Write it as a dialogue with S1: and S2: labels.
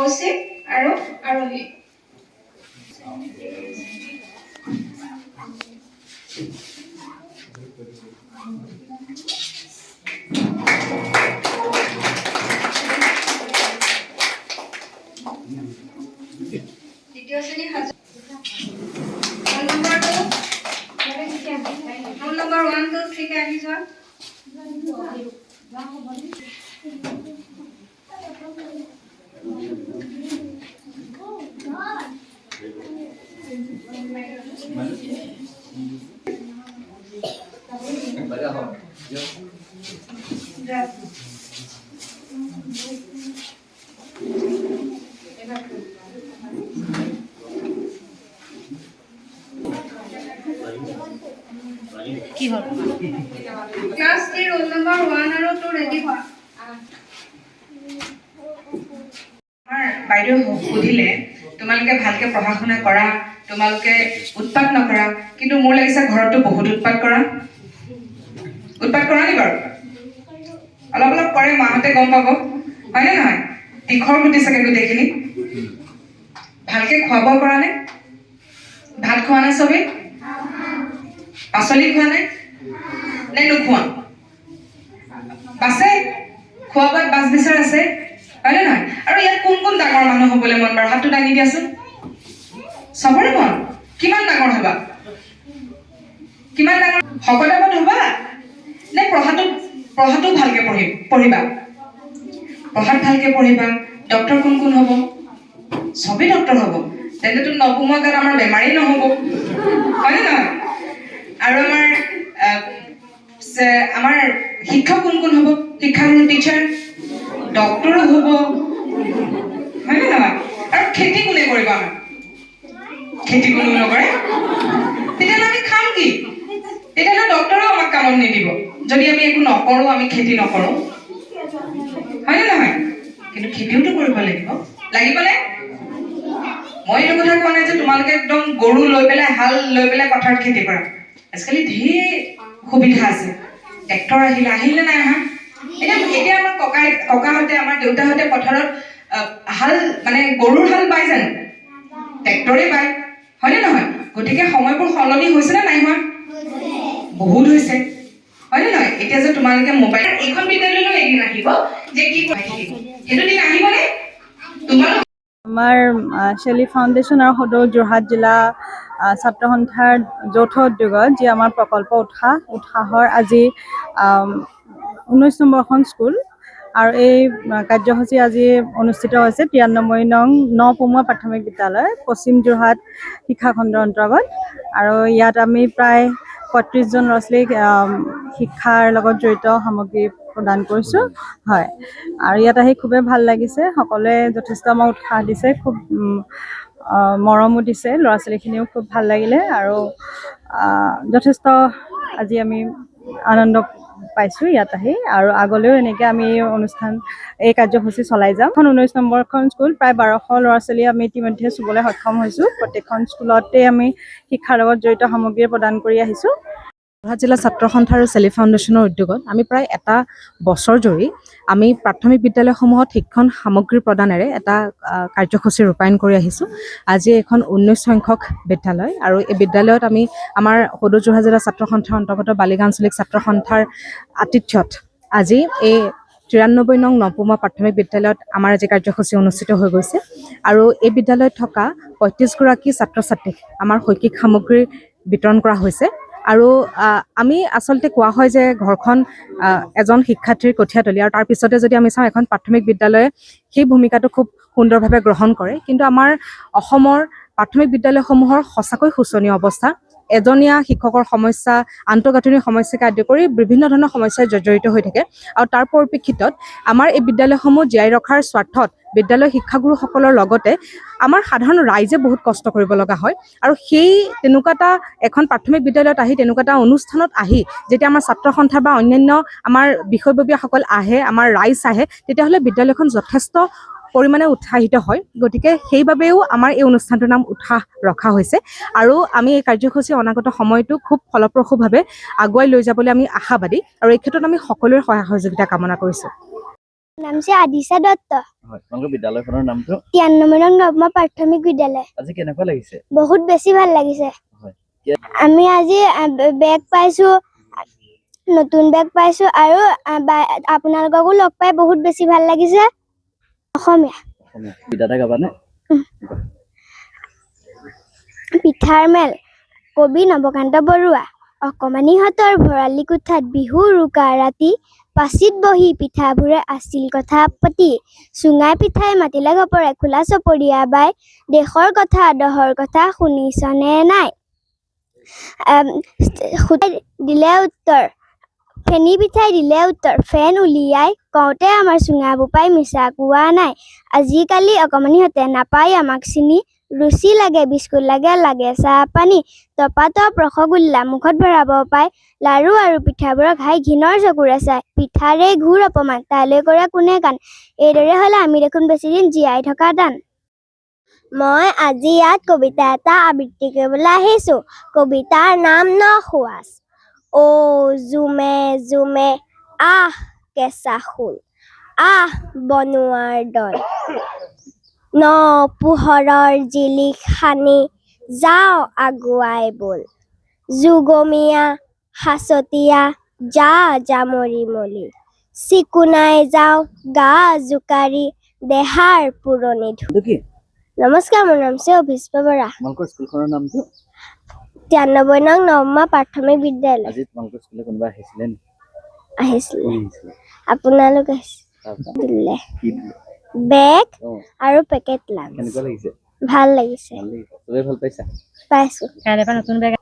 S1: কৌশিক আৰু আৰোহী। দ্বিতীয় শ্ৰেণী ৰোল নম্বৰ 1 2 3 কে আহি যোৱা।
S2: কি হ'ল
S1: ক্লাস 3 ৰোল নম্বৰ 1 আৰু 2 ৰেডি হোৱা।
S3: আমাৰ বাইদেউ সুধিলে তোমালোকে ভালকে পঢ়া শুনা কৰা, তোমালোকে উৎপাত নকৰা, কিন্তু মোৰ লাগিছে ঘৰতো বহুত উৎপাত কৰা নি বাৰু? অলপ অলপ কৰে, মাহঁতে গম পাব, হয়নে নহয়? তীখৰ গুটি চাগে গোটেইখিনি। ভালকে খোৱা বোৱা কৰা নে? ভাত খোৱা নে চবেই? পাচলি খোৱা নে নোখোৱা? বাছে খোৱা বোৱাত বাছ বিচাৰ আছে, হয়নে নহয়? আৰু ইয়াত কোন কোন ডাঙৰ মানুহ হ'বলৈ মন বাৰু? হাতটো দাঙি দিয়াচোন। চবৰে মন? কিমান ডাঙৰ হবা? কিমান ডাঙৰ? শকতাবত হবা নে পঢ়াটো ভালকে পঢ়িবা? পঢ়াত ভালকে পঢ়িবা। ডক্টৰ কোন কোন হ'ব? চবেই ডক্টৰ হ'ব। তেন্তেতো নপঢ়োৱা গাত আমাৰ বেমাৰেই নহ'ব, হয়নে নহয়? আৰু আমাৰ শিক্ষক কোন কোন হ'ব? শিক্ষাগুৰু টিচাৰ, ডক্টৰো হ'ব, হয়নে নহয়? আৰু খেতি কোনে কৰিব? আমাৰ খেতি কোনো নকৰে, তেতিয়াহ'লে আমি খাম কি? তেতিয়াহ'লে ডক্টৰেও আমাক কামত নিদিব যদি আমি একো নকৰো, আমি খেতি নকৰো, হয়নে নহয়? কিন্তু খেতিওতো কৰিব লাগিবনে? মই এইটো কথা কোৱা নাই যে তোমালোকে একদম গৰু লৈ পেলাই, হাল লৈ পেলাই পথাৰত খেতি কৰা। আজিকালি ঢেৰ সুবিধা আছে। ট্ৰেক্টৰ আহিলে নাই অহা? এতিয়া আমাৰ ককাহঁতে, আমাৰ দেউতাহঁতে পথাৰত হাল মানে গৰুৰ হাল বাই জানো? ট্ৰেক্টৰে বাই, হয়নে নহয়? গতিকে সময়বোৰ সলনি হৈছে নে নাই হোৱা? বহুত হৈছে, হয়নে নহয়? এতিয়া যে তোমালোকে মোবাইল, এইখন বিদ্যালয়লৈ এদিন আহিব যে কি সেইটো দিন আহিবনে? তোমালোক
S2: আমাৰ শেলী ফাউণ্ডেশ্যন আৰু সদৌ যোৰহাট জিলা ছাত্ৰ সন্থাৰ যৌথ উদ্যোগত যি আমাৰ প্ৰকল্প উৎসাহৰ আজি 19 নম্বৰখন স্কুল, আৰু এই কাৰ্যসূচী আজি অনুষ্ঠিত হৈছে 93 নং নপমুৱা প্ৰাথমিক বিদ্যালয়, পশ্চিম যোৰহাট শিক্ষাখণ্ডৰ অন্তৰ্গত। আৰু ইয়াত আমি প্ৰায় 35জন ল'ৰা ছোৱালীক শিক্ষাৰ লগত জড়িত সামগ্ৰী প্ৰদান কৰিছোঁ। হয়, আৰু ইয়াত আহি খুবেই ভাল লাগিছে। সকলোৱে যথেষ্ট আমাক উৎসাহ দিছে, খুব মৰমো দিছে। ল'ৰা ছোৱালীখিনিও খুব ভাল লাগিলে, আৰু যথেষ্ট আজি আমি আনন্দ পাইছোঁ ইয়াত আহি। আৰু আগলৈও এনেকৈ আমি এই কাৰ্যসূচী চলাই যাম। 19 নম্বৰখন স্কুল, প্ৰায় 1200 ল'ৰা ছোৱালী আমি ইতিমধ্যে চুবলৈ সক্ষম হৈছোঁ। প্ৰত্যেকখন স্কুলতে আমি শিক্ষাৰ লগত জড়িত সামগ্ৰী প্ৰদান কৰি আহিছোঁ।
S4: যোৰহাট জিলা ছাত্ৰ সন্থা আৰু শেলী ফাউণ্ডেশ্যনৰ উদ্যোগত আমি প্ৰায় এটা বছৰ জুৰি আমি প্ৰাথমিক বিদ্যালয়সমূহত শিক্ষণ সামগ্ৰী প্ৰদানেৰে এটা কাৰ্যসূচী ৰূপায়ণ কৰি আহিছোঁ। আজি এখন 19 সংখ্যক বিদ্যালয়, আৰু এই বিদ্যালয়ত আমি আমাৰ সদৌ যোৰহাট জিলা ছাত্ৰ সন্থাৰ অন্তৰ্গত বালিকা আঞ্চলিক ছাত্ৰ সন্থাৰ আতিথ্যত আজি এই 93 নং নপমুৱা প্ৰাথমিক বিদ্যালয়ত আমাৰ আজি কাৰ্যসূচী অনুষ্ঠিত হৈ গৈছে। আৰু এই বিদ্যালয়ত থকা 35গৰাকী ছাত্ৰ ছাত্ৰীক আমাৰ শৈক্ষিক সামগ্ৰী বিতৰণ কৰা হৈছে। আৰু আমি আচলতে কোৱা হয় যে ঘৰখন এজন শিক্ষাৰ্থীৰ কঠীয়াতলী, আৰু তাৰপিছতে যদি আমি চাওঁ এখন প্ৰাথমিক বিদ্যালয়ে সেই ভূমিকাটো খুব সুন্দৰভাৱে গ্ৰহণ কৰে। কিন্তু আমাৰ অসমৰ প্ৰাথমিক বিদ্যালয়সমূহৰ সঁচাকৈ শোচনীয় অৱস্থা। এজনীয়া শিক্ষকৰ সমস্যা, আন্তঃগাঁথনিৰ সমস্যাকে আদি কৰি বিভিন্ন ধৰণৰ সমস্যাই জৰ্জৰিত হৈ থাকে। আৰু তাৰ পৰিপ্ৰেক্ষিতত আমাৰ এই বিদ্যালয়সমূহ জীয়াই ৰখাৰ স্বাৰ্থত বিদ্যালয় শিক্ষাগুৰুসকলৰ লগতে আমাৰ সাধাৰণ ৰাইজে বহুত কষ্ট কৰিব লগা হয়। আৰু সেই তেনেকুৱা এখন প্ৰাথমিক বিদ্যালয়ত আহি, তেনেকুৱা এটা অনুষ্ঠানত আহি যেতিয়া আমাৰ ছাত্ৰ সন্থা বা অন্যান্য আমাৰ বিষয়ববীয়াসকল আহে, আমাৰ ৰাইজ আহে, তেতিয়াহ'লে বিদ্যালয়খন যথেষ্ট পৰিমাণে উৎসাহিত হয়। গতিকে সেইবাবেও আমাৰ এই অনুষ্ঠানটোৰ নাম উৎসাহ ৰখা হৈছে। আৰু আমি এই কাৰ্যসূচী অনাগত সময়তো খুব ফলপ্ৰসূভাৱে আগুৱাই লৈ যাবলৈ আমি আশাবাদী, আৰু এই ক্ষেত্ৰত আমি সকলোৰে সহায় সহযোগিতা কামনা কৰিছোঁ।
S5: নাম হৈছে আদিশা দত্ত।
S6: হয়, তোমালোকৰ বিদ্যালয়খনৰ নামটো?
S5: 93 নং নৱম প্ৰাথমিক বিদ্যালয়।
S6: আজি কেনেকুৱা লাগিছে?
S5: বহুত বেছি ভাল লাগিছে।
S6: হয়।
S5: আমি আজি বেগ পাইছো, নতুন বেগ পাইছো আৰু আপোনালোককো লগ পাই বহুত বেছি ভাল লাগিছে। অসমীয়া
S6: গীত এটা গাবানে?
S5: পিঠাৰ মেল, কবি নৱকান্ত বৰুৱা। অকমানিহঁতৰ ভৰালি কোঠাত বিহু উৰুকা ৰাতি, পাচিত বহি পিঠাবোৰে আছিল কথা পাতি। চুঙাই পিঠাই মাতিলে গপৰে, খোলা চপৰীয়া বাই, দেশৰ কথা দহৰ কথা শুনিছনে নাই। দিলে উত্তৰ, ফেনী পিঠাই দিলে উত্তৰ, ফেন উলিয়াই কওঁতে আমাৰ চুঙা বোপাই মিছা কোৱা নাই। আজিকালি অকমানিহঁতে নাপায় আমাক চিনি, ৰুচি লাগে বিস্কুট লাগে চাহ পানী, টপাটপ ৰসগোল্লা মুখত ভৰাব পায়, লাৰু আৰু পিঠাবোৰক খাই ঘিণৰ চকুৰে চায়। পিঠাৰে ঘূৰ অপমান, তালৈ কৰে কোনে কাণ, এইদৰে হ'লে আমি দেখোন বেছিদিন জীয়াই থকা টান। মই আজি ইয়াত কবিতা এটা আবৃত্তি কৰিবলৈ আহিছো। কবিতাৰ নাম নখোৱাচ। অ জুমে জুমে আহ কেঁচা ফুল, আহ বনোৱাৰ দল, ন পোহৰৰ জিলিক সানি যাওঁ আগুৱাই বল। যুগমীয়া সাঁচতীয়া যা জামৰি মলি, চিকুনাই যাওঁ গা জোকাৰি দেহাৰ পুৰণি ধু।
S6: কি?
S5: নমস্কাৰ, মোৰ নাম হৈছে অভিষ্পা বৰা।
S6: তোমালোকৰ স্কুলখনৰ নামটো?
S5: 93 নং নৱম প্ৰাথমিক বিদ্যালয়।
S6: আজি তোমালোকৰ স্কুললৈ কোনোবা আহিছিলে নি?
S5: আহিছিলে।
S6: কোন আহিছিলে?
S5: আপোনালোক দিলে বেগ আৰু পেকেট লাঞ্চ।
S6: কেনেকুৱা লাগিছে?
S5: ভাল লাগিছে।
S6: ভাল লাগিছে। চবেই ভাল পাইছা?
S5: পাইছো।
S4: কাইলৈ পৰা নতুন বেগ